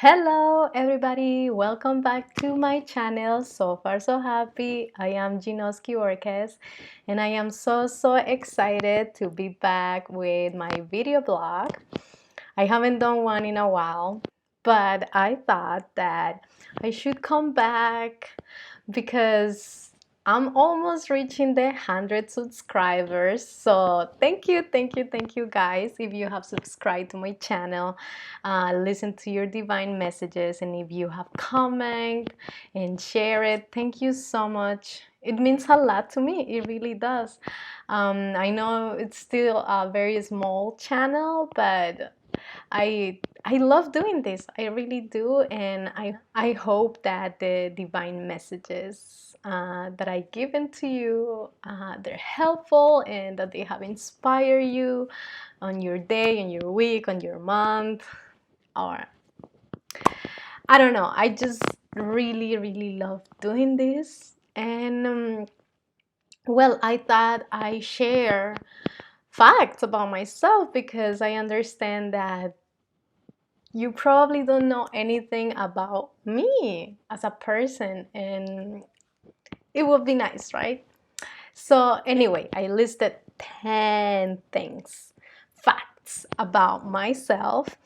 Hello everybody, welcome back to my channel. So far so happy. I am Ginoski Orquez and I am so excited to be back with my video blog. I haven't done one in a while, but I thought that I should come back because I'm almost reaching the 100 subscribers. So thank you guys if you have subscribed to my channel, listen to your divine messages, and if you have comment and share it, thank you so much. It means a lot to me. It really does. I know it's still a very small channel, but I love doing this. I really do, and I hope that the divine messages that I given to you, they're helpful and that they have inspired you on your day, on your week, on your month, or I don't know. I just really love doing this, and well, I thought I share facts about myself because I understand that you probably don't know anything about me as a person, and it would be nice, right? So anyway, I listed 10 things, facts about myself,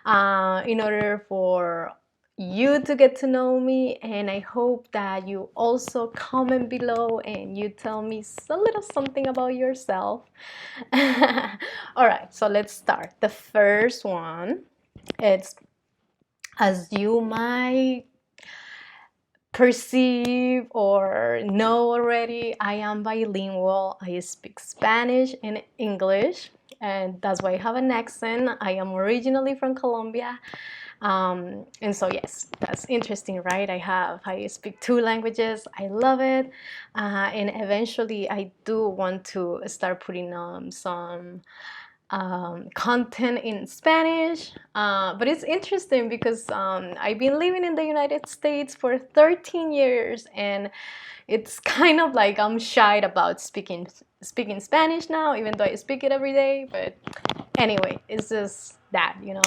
in order for you to get to know me, and I hope that you also comment below and you tell me a little something about yourself. All right, so let's start. The first one, it's, as you might perceive or know already, I am bilingual. I speak Spanish and English, and that's why I have an accent. I am originally from Colombia. And so yes, that's interesting, right? I speak two languages. I love it. And eventually I do want to start putting some content in Spanish, but it's interesting because I've been living in the United States for 13 years, and it's kind of like I'm shy about speaking Spanish now, even though I speak it every day. But anyway, it's just that, you know.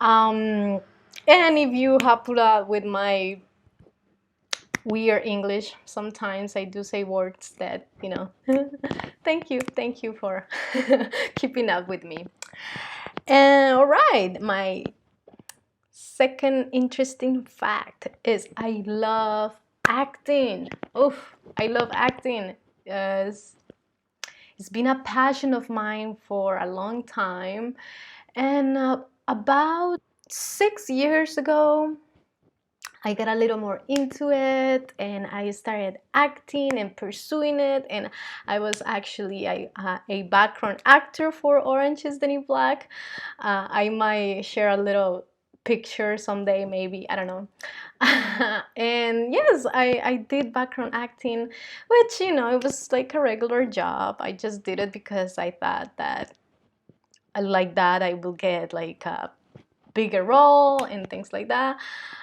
um, and if you have put up with my weird English, sometimes I do say words that, you know. Thank you for keeping up with me. And all right, my second interesting fact is I love acting. Oof, I love acting. It's, it's been a passion of mine for a long time, and about 6 years ago I got a little more into it and I started acting and pursuing it, and I was actually a background actor for Orange is the New Black. I might share a little picture someday, maybe, I don't know. And yes, I did background acting, which, you know, it was like a regular job. I just did it because I thought that like that I will get like a bigger role and things like that.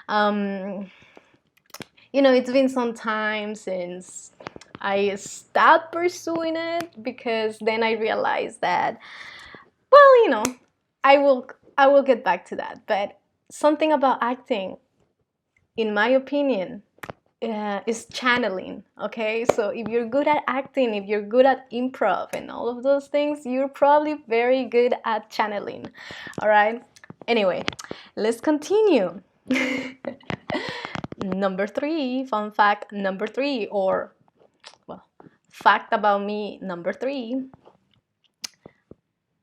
um, you know, it's been some time since I stopped pursuing it because then I realized that, well, you know, I will I will get back to that. But something about acting, in my opinion, is channeling. Okay, so if you're good at acting, if you're good at improv and all of those things, you're probably very good at channeling. All right. Anyway, let's continue. Number three, fun fact number three, or well, fact about me number three,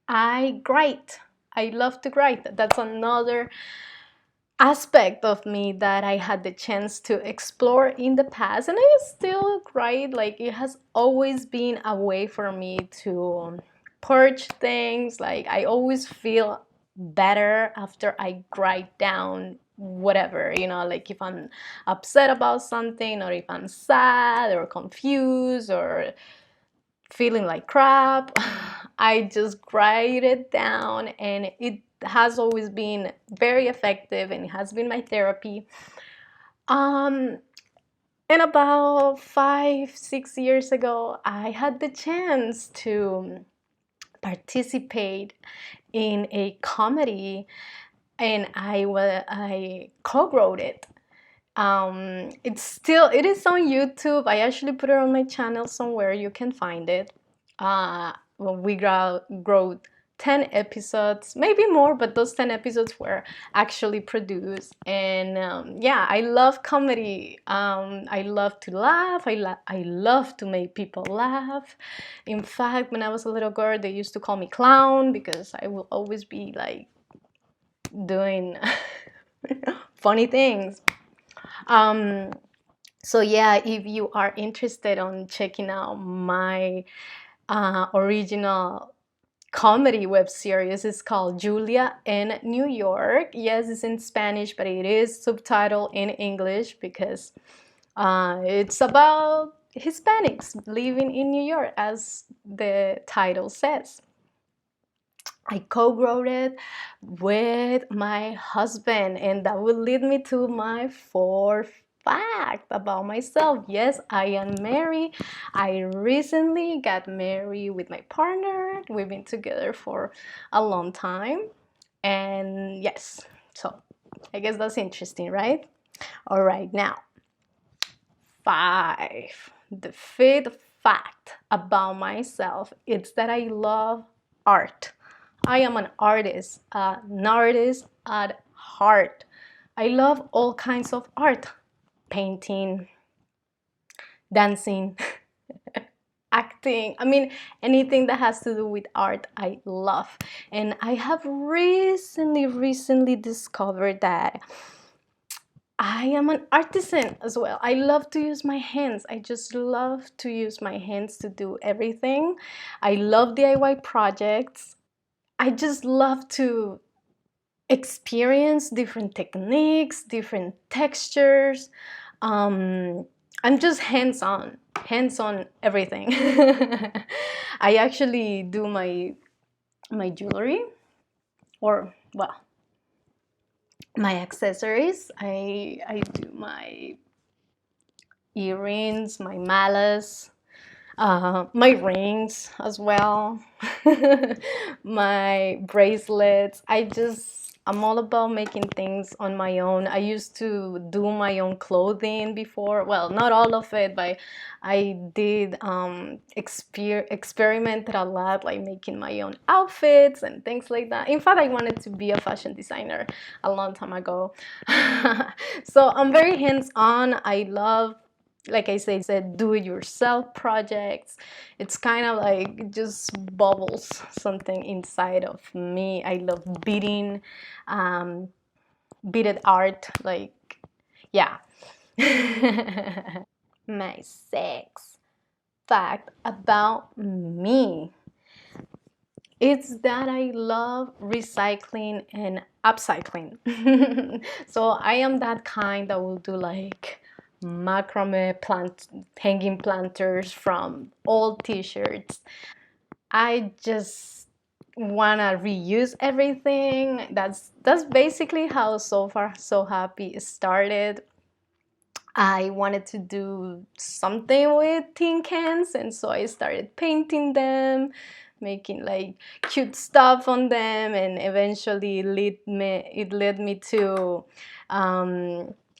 I write. I love to write. That's another aspect of me that I had the chance to explore in the past, and I still write. Like, it has always been a way for me to purge things. Like, I always feel better after I write down whatever, you know, like if I'm upset about something, or if I'm sad or confused or feeling like crap, I just write it down, and it has always been very effective, and it has been my therapy. Um, and about 5, 6 years ago, I had the chance to participate in a comedy and I co-wrote it. It is on YouTube. I actually put it on my channel somewhere. You can find it. Well, we wrote 10 episodes, maybe more, but those 10 episodes were actually produced. And yeah, I love comedy. I love to laugh. I love to make people laugh. In fact, when I was a little girl, they used to call me clown because I will always be like doing funny things. Um, so yeah, if you are interested on checking out my original comedy web series, it's called Julia in New York. Yes, it's in Spanish, but it is subtitled in English because it's about Hispanics living in New York, as the title says. I co-wrote it with my husband, and that will lead me to my fourth fact about myself. Yes, I am married. I recently got married with my partner. We've been together for a long time. And yes, so I guess that's interesting, right? All right, now, five. The fifth fact about myself is that I love art. I am an artist at heart. I love all kinds of art: painting, dancing, acting. I mean, anything that has to do with art, I love. And I have recently discovered that I am an artisan as well. I love to use my hands. I just love to use my hands to do everything. I love DIY projects. I just love to experience different techniques, different textures. Um, I'm just hands on everything. I actually do my jewelry, or well, my accessories. I do my earrings, my malas, my rings as well, my bracelets. I'm all about making things on my own. I used to do my own clothing before. Well, not all of it, but I did experimented a lot, like making my own outfits and things like that. In fact, I wanted to be a fashion designer a long time ago. So I'm very hands-on. I love, like I said, do-it-yourself projects. It's kind of like it just bubbles something inside of me. I love beaded art. Like, yeah. My sixth fact about me is that I love recycling and upcycling. So I am that kind that will do like macrame hanging planters from old t-shirts. I just wanna reuse everything. That's basically how So Far So Happy started. I wanted to do something with tin cans, and so I started painting them, making like cute stuff on them, and eventually it led me to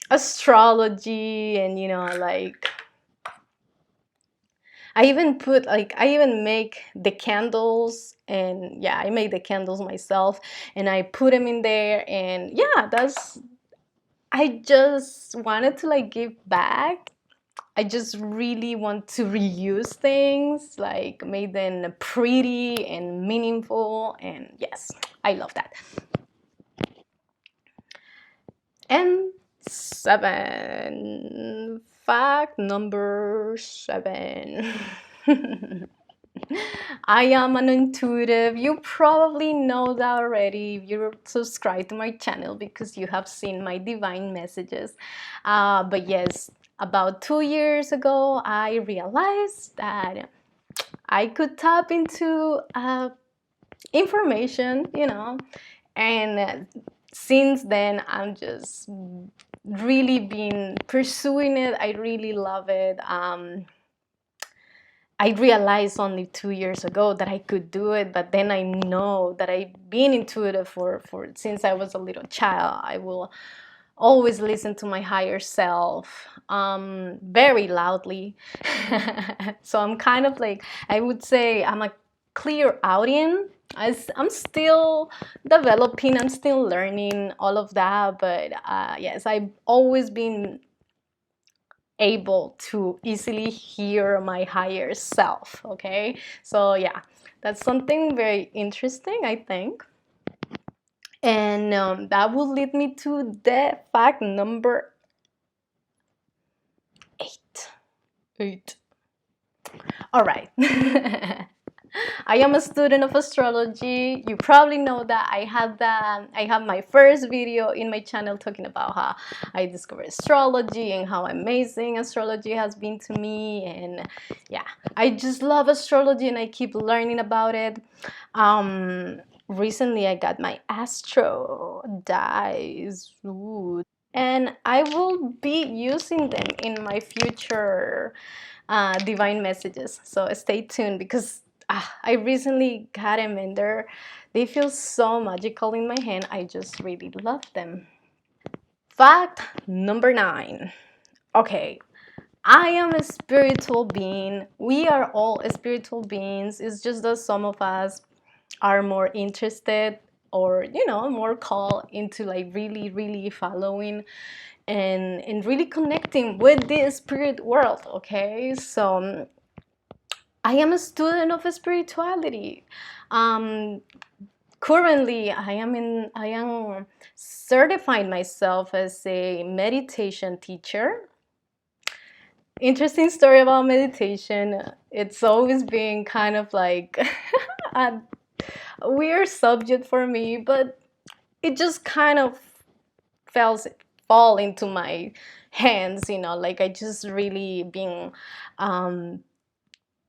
astrology, and like I even make the candles, and yeah, I made the candles myself, and I put them in there, and yeah, that's I just wanted to like give back. I just really want to reuse things, like make them pretty and meaningful, and yes, I love that. And seven, fact number seven. I am an intuitive. You probably know that already if you're subscribed to my channel because you have seen my divine messages. But yes, about 2 years ago, I realized that I could tap into information, and since then, I'm just really been pursuing it. I really love it. I realized only 2 years ago that I could do it, but then I know that I've been intuitive for since I was a little child. I will always listen to my higher self very loudly. So I'm kind of like, I would say I'm a clear audience. I'm still developing, I'm still learning all of that, but yes, I've always been able to easily hear my higher self. Okay, so yeah, that's something very interesting, I think. And that will lead me to the fact number eight. Eight. All right. I am a student of astrology. You probably know that I have my first video in my channel talking about how I discovered astrology and how amazing astrology has been to me. And yeah, I just love astrology and I keep learning about it. Recently I got my astro dies. Ooh. And I will be using them in my future divine messages. So stay tuned because I recently got them and they feel so magical in my hand. I just really love them. Fact number 9. Okay, I am a spiritual being. We are all spiritual beings. It's just that some of us are more interested or more called into like really really following and really connecting with the spirit world. Okay, so I am a student of spirituality. Um, Currently, I am certifying myself as a meditation teacher. Interesting story about meditation. It's always been kind of like a weird subject for me, but it just kind of fell fall into my hands. Like I just really been um,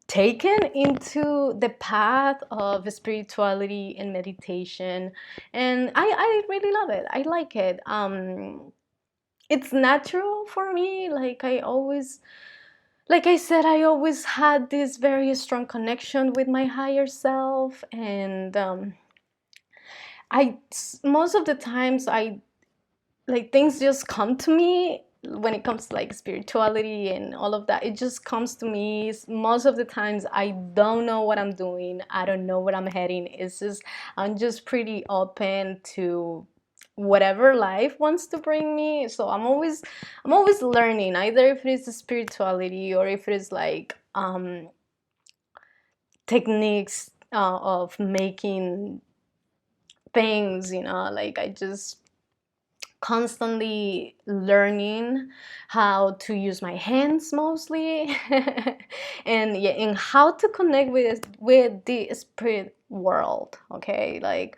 taken into the path of spirituality and meditation, and I really love it. I like it. It's natural for me. Like I said, I always had this very strong connection with my higher self, and I most of the times I like things just come to me when it comes to like spirituality and all of that. It just comes to me. Most of the times I don't know what I'm doing, I don't know where I'm heading. It's just I'm just pretty open to whatever life wants to bring me. So I'm always learning, either if it is spirituality or if it is like techniques of making things, like I just constantly learning how to use my hands mostly and yeah, and how to connect with the spirit world. Okay, like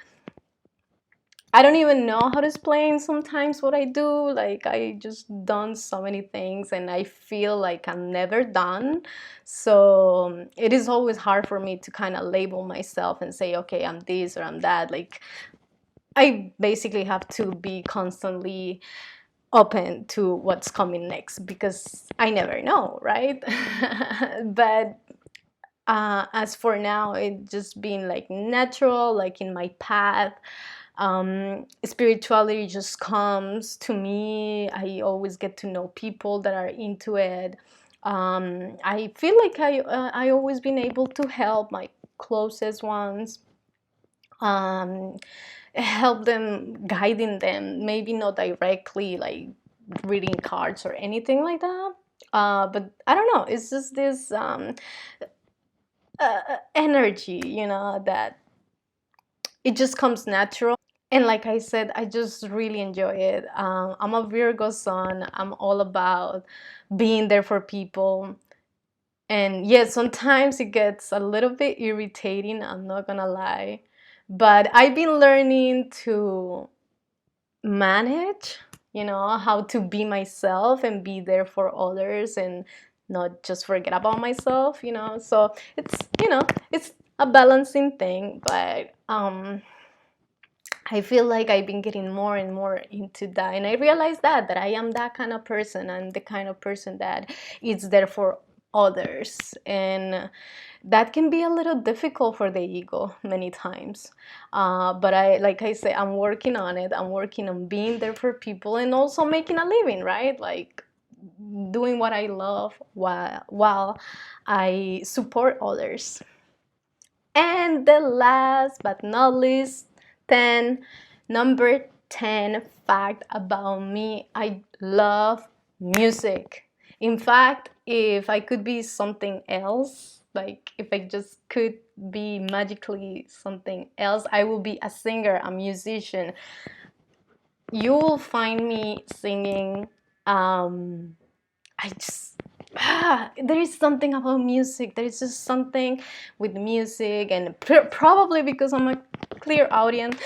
I don't even know how to explain sometimes what I do. Like I just done so many things and I feel like I'm never done. So it is always hard for me to kind of label myself and say, okay, I'm this or I'm that. Like I basically have to be constantly open to what's coming next because I never know, right? But as for now, it just been like natural, like in my path. Spirituality just comes to me. I always get to know people that are into it. I feel like I always been able to help my closest ones. Um, Help them, guiding them, maybe not directly like reading cards or anything like that, but I don't know, it's just this energy, that it just comes natural. And like I said, I just really enjoy it. I'm a Virgo sun. I'm all about being there for people. And yes, sometimes it gets a little bit irritating, I'm not gonna lie, but I've been learning to manage, how to be myself and be there for others and not just forget about myself, so it's a balancing thing, but I feel like I've been getting more and more into that, and I realize that I am that kind of person. I'm the kind of person that is there for others, and that can be a little difficult for the ego many times. But like I say, I'm working on it. I'm working on being there for people and also making a living, right? Like doing what I love while I support others. And the last but not least, 10, number 10 fact about me, I love music. In fact, if I could be something else, like if I just could be magically something else, I will be a singer, a musician. You will find me singing. I just there is something about music. There is just something with music, and probably because I'm a clear audience,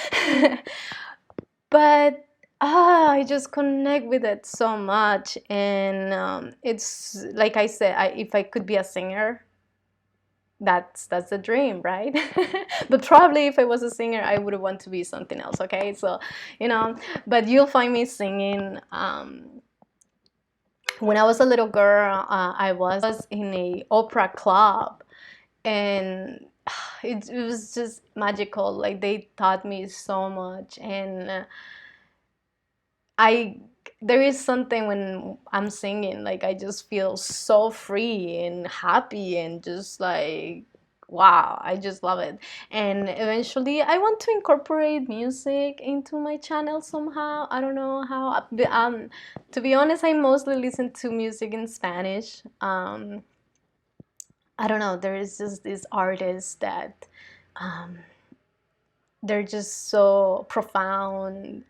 but I just connect with it so much, and it's like I said, if I could be a singer, that's a dream, right? But probably if I was a singer, I would want to be something else. Okay, so but you'll find me singing. When I was a little girl, I was in a opera club, and it was just magical. Like they taught me so much, and I there is something when I'm singing, like I just feel so free and happy and just like wow, I just love it. And eventually I want to incorporate music into my channel somehow. I don't know how. To be honest, I mostly listen to music in Spanish. I don't know, there is just these artists that um, they're just so profound,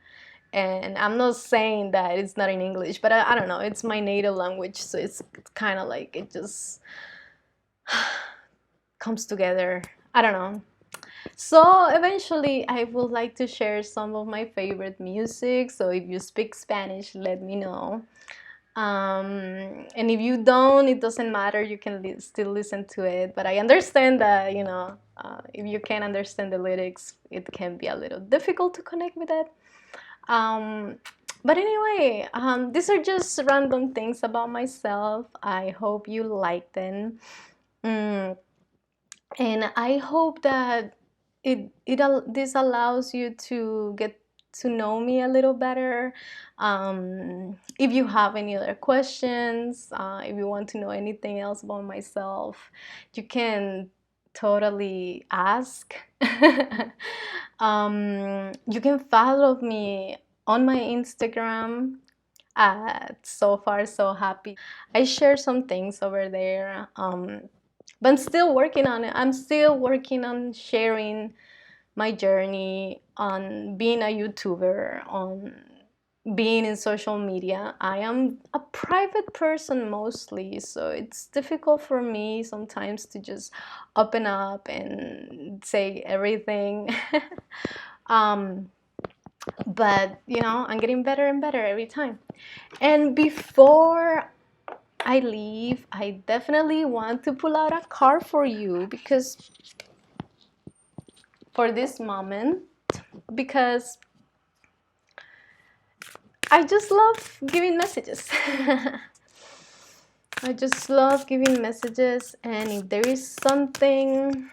and I'm not saying that it's not in English, but I don't know, it's my native language, so it's kind of like it just comes together. I don't know. So eventually I would like to share some of my favorite music, so if you speak Spanish, let me know. And if you don't, it doesn't matter, you can still listen to it, but I understand that if you can't understand the lyrics, it can be a little difficult to connect with it. um, but anyway, these are just random things about myself. I hope you like them. mm, and I hope that this allows you to get to know me a little better. If you have any other questions, if you want to know anything else about myself, you can totally ask. You can follow me on my Instagram at so far so happy. I share some things over there. But I'm still working on it. I'm still working on sharing my journey on being a YouTuber, on being in social media. I am a private person mostly, so it's difficult for me sometimes to just open up and say everything. um, but I'm getting better and better every time. And before I leave, I definitely want to pull out a card for you because for this moment, because I just love giving messages. I just love giving messages, and if there is something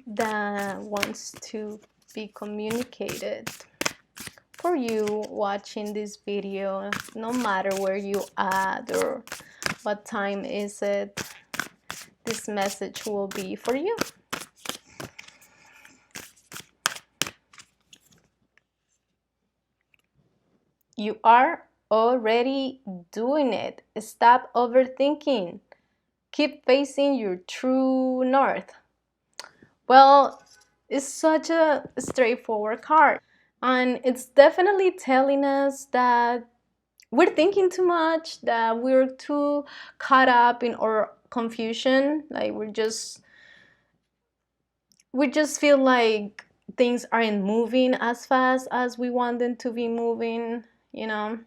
that wants to be communicated for you watching this video, no matter where you at or what time is it, this message will be for you. You are already doing it. Stop overthinking. Keep facing your true north. Well, it's such a straightforward card. And it's definitely telling us that we're thinking too much, that we're too caught up in our confusion. Like we just feel like things aren't moving as fast as we want them to be moving, you know.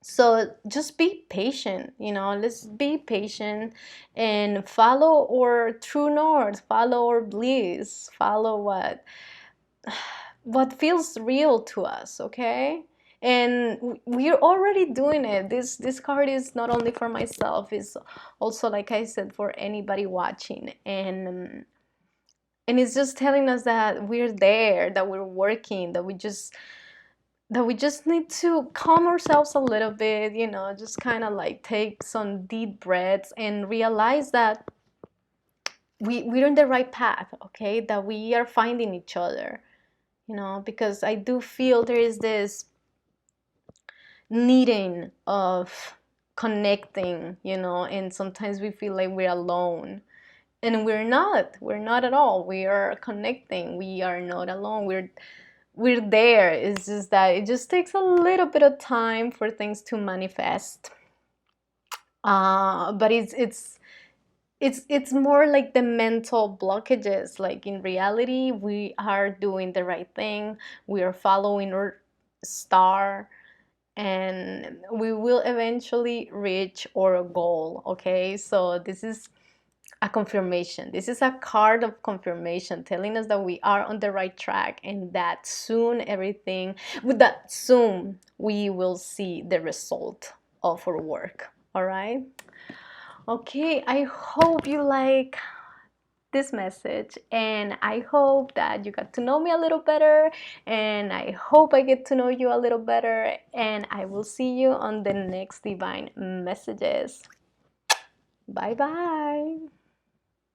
So just be patient, let's be patient and follow our true north, follow our bliss, follow what what feels real to us, okay? And we're already doing it. This card is not only for myself, it's also, like I said, for anybody watching. And it's just telling us that we're there, that we're working, that we just need to calm ourselves a little bit, you know, just kind of like take some deep breaths and realize that we're in the right path, okay? That we are finding each other, you know, because I do feel there is this needing of connecting, you know, and sometimes we feel like we're alone. And we're not at all. We are connecting. We are not alone. We're there. It's just that it just takes a little bit of time for things to manifest. But it's more like the mental blockages. Like in reality, we are doing the right thing. We are following our star, and we will eventually reach our goal. Okay, so this is a confirmation. This is a card of confirmation telling us that we are on the right track, and that soon everything, with that soon, we will see the result of our work. All right. Okay, I hope you like this message, and I hope that you got to know me a little better, and I hope I get to know you a little better, and I will see you on the next divine messages. Bye bye.